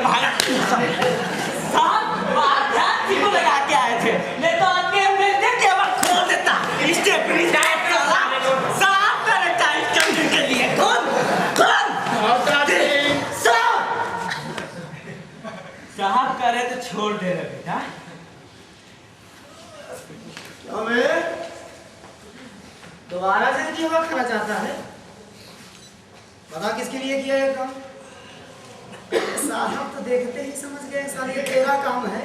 भागा। बात ध्यान को लगा के आए थे, नहीं तो आदमी हमने देखे वक्त खोल देता। स्टेपनी टाइप का साफ करे टाइप चंद्र के लिए कौन साहब करे तो छोड़ दे रहे बेटा। दोबारा से क्यों वक्त खाना चाहता है? बता किसके लिए किया ये काम? साहब तो देखते ही समझ गए साल ये तेरा काम है।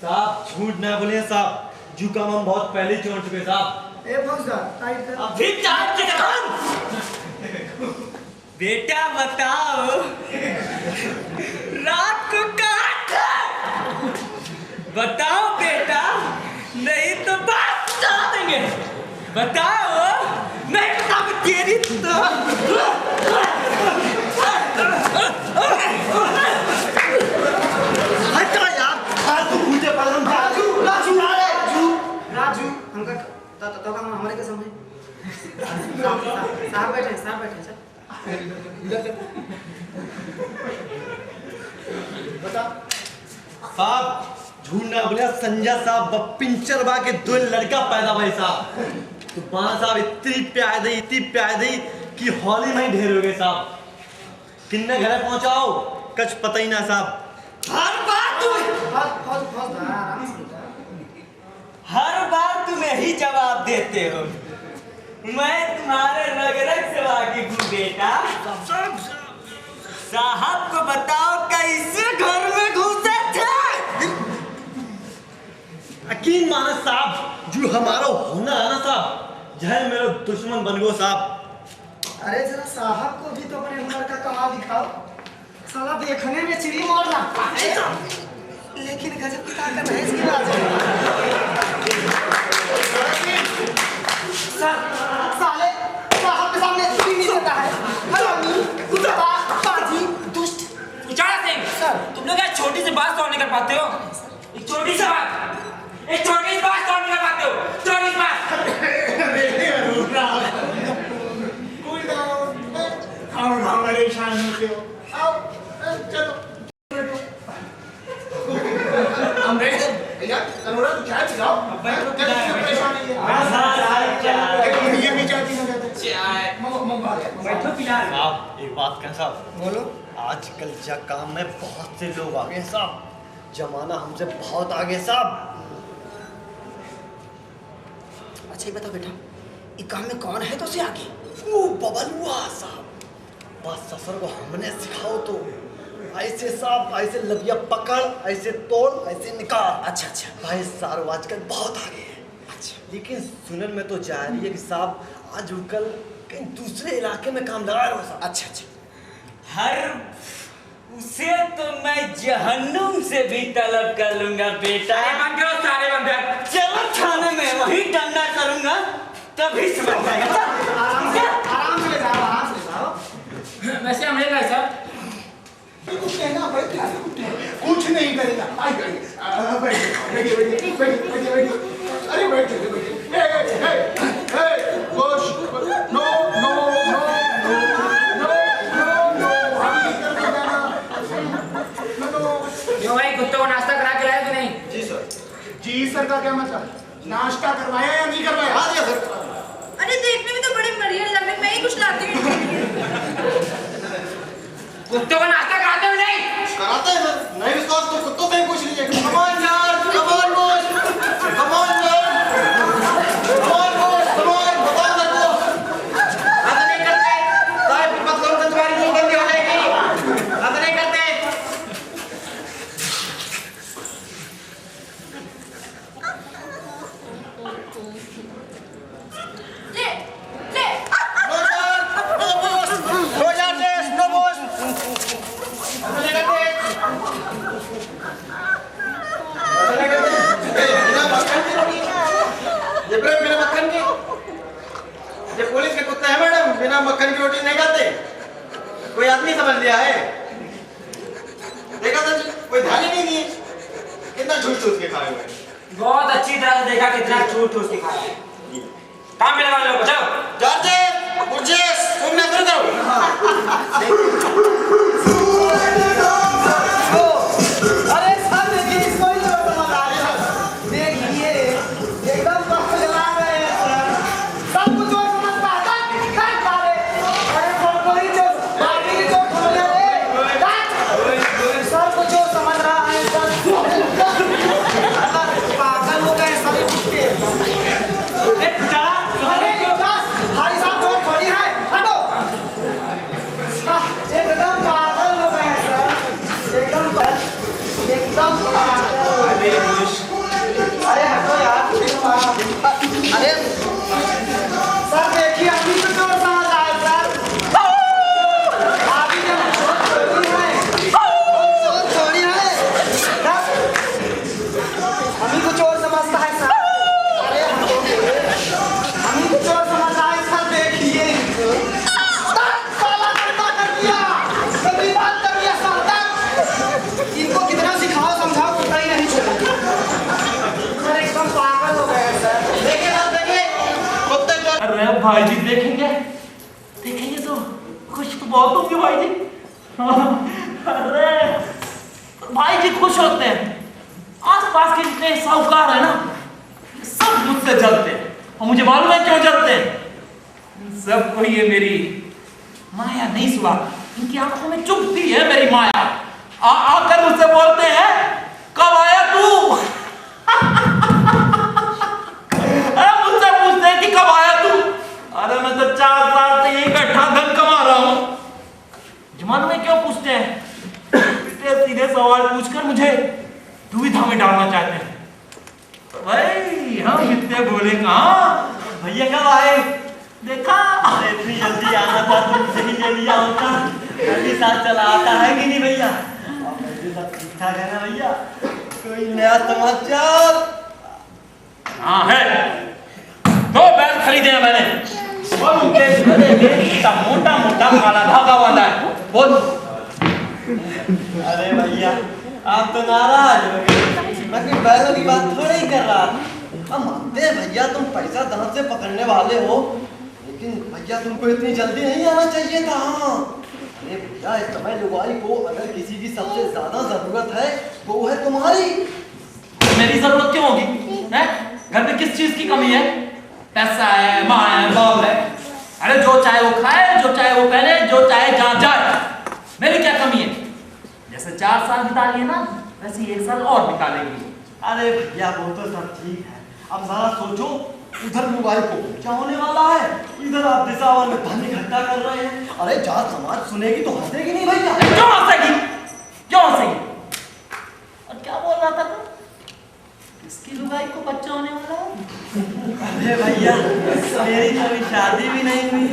साहब झूठ ना बोले साहब, जो काम हम बहुत पहले ही छोड़ चुके साहब। ए फौजदार टाइट कर। अभी टाइट के काम। बेटा बताओ रात को कहाँ था? बताओ बेटा, नहीं तो बात बता देंगे। बताओ, नहीं बता तेरी तो हटो यार, फालतू भूले पर हम राजू हमका तो काम हमारे कसम है। साहब बैठे चल। बता साहब, झूठ ना बोले संजय साहब पिंचर बा के दो लड़का पैदा भाई साहब। तो बाण साहब इतनी प्यादे कि हॉली में ही ढेर हो गए साहब। किन्ने घर पहुंचाओ कुछ पता ही ना साहब। हर बार तुम यही जवाब देते हो। मैं तुम्हारे रग-रग से वाकिफ हूँ बेटा। साहब को बताओ कैसे घर में घुसे थे? यकीन मानो साहब, जो हमारा होना है ना साहब, यह मेरा दुश्मन बन गो साहब। अरे जरा साहब को भी तो अपने हुनर का कमाल दिखाओ। साला देखने में चिड़ी मार लगता है, लेकिन गजब की ताकत है इसकी बात। साले साहब के सामने चिड़ी नहीं देता है। हरामी, बाजी, दुष्ट। उचाला सिंह, सर तुम लोग यार छोटी सी बात सॉल्व नहीं कर पाते हो। एक छोटी सी बात सॉल्व नहीं कर पाते हो। छोटी सी बात। परेशान होते हो, आओ चलो भैया करोड़ा तो चाय पिलाओ। परेशानी है ये भी चाय पीना चाहते बैठो पिला। साहब एक बात कह साहब, बोलो। आजकल जा काम में बहुत से लोग आ गए साहब, जमाना हमसे बहुत आगे साहब। अच्छा ये बताओ बेटा, ये काम में कौन है तो से आगे? वो बबलुआ साहब, बस ससुर को हमने सिखाओ तो ऐसे साहब, ऐसे लबिया पकड़, ऐसे तोड़, ऐसे निकाल। अच्छा भाई साहब आजकल बहुत आगे है। अच्छा लेकिन सुनन में तो जा रही है कि साहब आजकल कहीं दूसरे इलाके में काम लगा रहे हो साहब। अच्छा हर उसे तो मैं जहन्नुम से भी तलब कर लूंगा बेटा। सारे बंदे चलो थाने में वही डंडा करूंगा, तभी समझ जाएगा। आराम से ले जाओ। वैसे हम ले गए सर। कुछ कहना पड़ेगा, कुछ नहीं करेगा। बैठिए। अरे बैठिए। भाई कुत्तों को नाश्ता करा के लाए कि नहीं? जी सर का क्या मतलब? नाश्ता करवाया या नहीं करवाया? हाँ जी सर। अरे देखने में तो बड़े मरियन लग रहे, मैं ही कुछ लाती हूँ। कुत्तों को नाश्ता कराते हो नहीं? कराते हैं सर। नहीं विश्वास तो कुत्तों से ही पूछ लीजिए। कमान यार, कमान बोल, कमान यार, कमान बोल, कमान बताओ मेरे को। ऐसा नहीं करते, साहब की पत्लों से तुम्हारी मुंह बंदी हो जाएगी। ऐसा नहीं करते। बिना मक्खन की रोटी नहीं खाते। कोई आदमी समझ लिया है? देखा सर, कोई ध्यान ही नहीं दिए। कितना झूठ के खाए हुए। बहुत अच्छी तरह से देखा कितना झूठ उसके खाया है। काम में लगा लो, जाओ। जॉर्ज, मुझे सुनना शुरू करो। भाई जी देखेंगे देखेंगे तो खुश तो बहुत होंगे भाई जी। अरे भाई जी खुश होते हैं। आसपास के जितने साहूकार है ना सब मुझसे जलते हैं और मुझे मालूम है क्यों जलते हैं। सबको ये मेरी माया नहीं सुना, इनकी आंखों में चुभती है मेरी माया। आकर मुझसे बोलते हैं कब आया तू। अरे मुझसे पूछते हैं कि कब आया तू। अरे मैं तो 4 साल से यही बैठा धन कमा रहा हूं। मालूम में क्यों पूछते हैं? सीधे सवाल पूछकर मुझे दुविधा में डालना चाहते हैं। तो भाई हम इतने बोले कहाँ, भैया कब आए? देखा अरे इतनी जल्दी आना था, तुमसे ही ले लिया होता। अभी साथ चला आता है कि नहीं भैया? सब ठीक ठाक है ना भैया? कोई नया समाचार? हाँ है, 2 बैल खरीदे हैं मैंने और उनके गले में इतना मोटा मोटा काला धागा बांधा है। बोल। अरे भैया आप तो नाराज हो गए। मैं कोई बैलों की बात थोड़ी ही कर रहा था। हम मानते हैं भैया तुम पैसा दांत से पकड़ने वाले हो, लेकिन भैया तुमको इतनी जल्दी नहीं आना चाहिए था। अरे भैया इस समय लुगाई को अगर किसी की सबसे ज्यादा जरूरत है वो है तुम्हारी। मेरी जरूरत क्यों होगी? हैं? घर में किस चीज की कमी है? पैसा है, माँ है, बाप है। अरे जो चाहे वो खाए, जो चाहे वो पहने, जो चाहे जहाँ जाए। मेरी क्या कमी है? जैसे 4 साल बिता लिए ना वैसे 1 साल और बिता लेंगे। अरे भैया वो तो सब ठीक है, अब सारा सोचो उधर लुगाई को क्या होने वाला है, इधर आप दिशावर में धन इकट्ठा कर रहे हैं। अरे जात समाज सुनेगी तो हंसेगी नहीं भैया? क्यों हंसेगी? क्यों हंसेगी? और क्या बोल रहा था तू? किसकी लुगाई को बच्चा होने वाला है? अरे भैया मेरी कभी शादी भी नहीं हुई,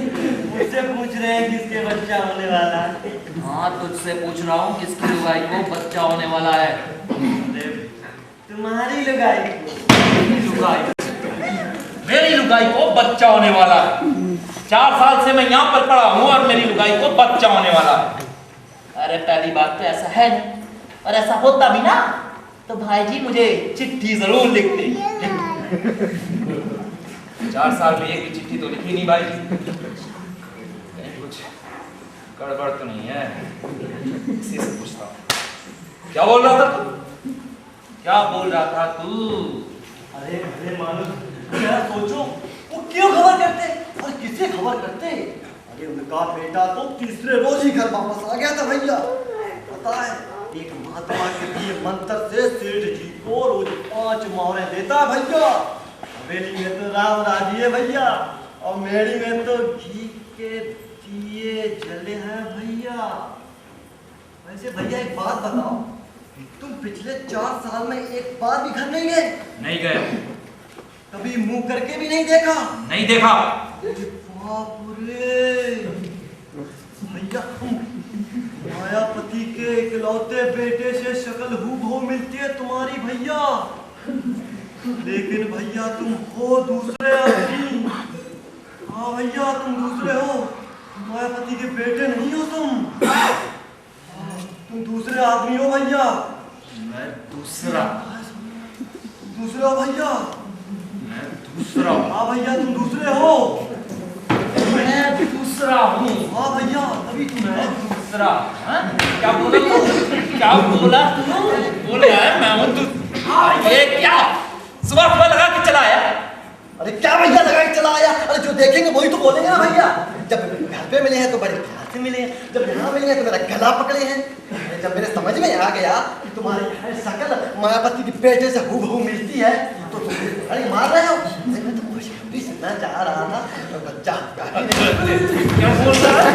मुझसे पूछ रहे हैं किसके बच्चा होने वाला है। हाँ तुझसे पूछ रहा हूँ किसकी लुगाई को बच्चा होने वाला है? तुम्हारी लुगाई को। मेरी लुगाई को बच्चा होने वाला है। 4 साल से मैं यहाँ पर पड़ा हूँ और मेरी लुगाई को बच्चा होने वाला है। अरे पहली बात तो ऐसा है नहीं, और ऐसा होता भी ना तो भाई जी मुझे चिट्ठी जरूर लिखते। 4 साल में एक भी चिट्ठी तो लिखी नहीं भाई जी। कुछ गड़बड़ तो नहीं है? इसी से पूछता हूँ। क्या बोल रहा था तू? क्या बोल रहा था तू? अरे भले मानुस जरा सोचो वो क्यों खबर करते और किसे खबर करते? अरे उनका बेटा तो तीसरे रोज ही घर वापस आ गया था भैया। पता है एक महात्मा के दिए मंत्र से सेठ जी को रोज 5 मोहरे देता है भैया। हवेली में तो राम राजी है भैया, और मेरी में तो घी के दिए जले हैं भैया। वैसे भैया एक बात बताओ, तुम पिछले 4 साल में एक बार भी घर नहीं गए? नहीं गए। कभी मुंह करके भी नहीं देखा? नहीं देखा। बाप रे भैया, मायापति के इकलौते बेटे से शक्ल हूबहू मिलती है तुम्हारी भैया, लेकिन भैया तुम हो दूसरे आदमी। हाँ भैया तुम दूसरे हो, मायापति के बेटे नहीं हो तुम दूसरे आदमी हो भैया। मैं दूसरा? दूसरे हो भैया? मैं दूसरा? हाँ भैया तुम दूसरे हो। मैं दूसरा हूँ। हाँ भैया तभी तुम मैं दूसरा। हाँ? क्या बोला तू? क्या बोला तू? बोल रहा है मैं हूँ दूसरा। ये क्या सुबह लगा के चला आया? अरे क्या भैया लगा के चला आया? अरे जो देखेंगे वही तो बोलेंगे ना भैया। जब घर पे मिले हैं तो बड़े प्यार से मिले हैं, जब यहाँ मिले हैं तो मेरा गला पकड़े हैं। जब मेरे समझ में आ गया कि तुम्हारी शक्ल मायापति के बेटे से हूबहू मिलती है तो तुम अरे मार रहे हो। मैं तो खुशखबरी सुनना चाह रहा था तो बच्चा क्या बोल रहा है?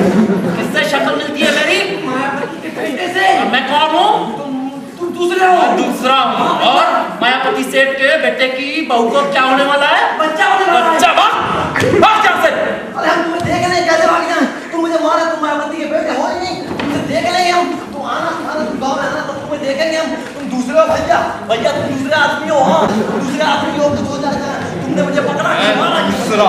किससे शक्ल मिलती है मेरी? मायापति के बेटे से। मैं कौन हूँ? तुम दूसरे हो। मैं दूसरा हूँ। और मायापति सेठ के बेटे की बहू को क्या होने वाला है? बच्चा होने वाला है। बच्चा? भाग क्या से? अरे हम तुम्हें देख नहीं कैसे भाग जाए? तुम मुझे मारा, तुम मायापति के बेटे हो ही नहीं, तुमसे देख लेंगे हम। तुम आना तुम गाँव में आना तो तुम्हें देखेंगे हम। तुम दूसरे हो भैया, भैया तुम दूसरे आदमी हो। हाँ दूसरे आदमी हो तो हो जाएगा। तुमने मुझे पकड़ा। दूसरा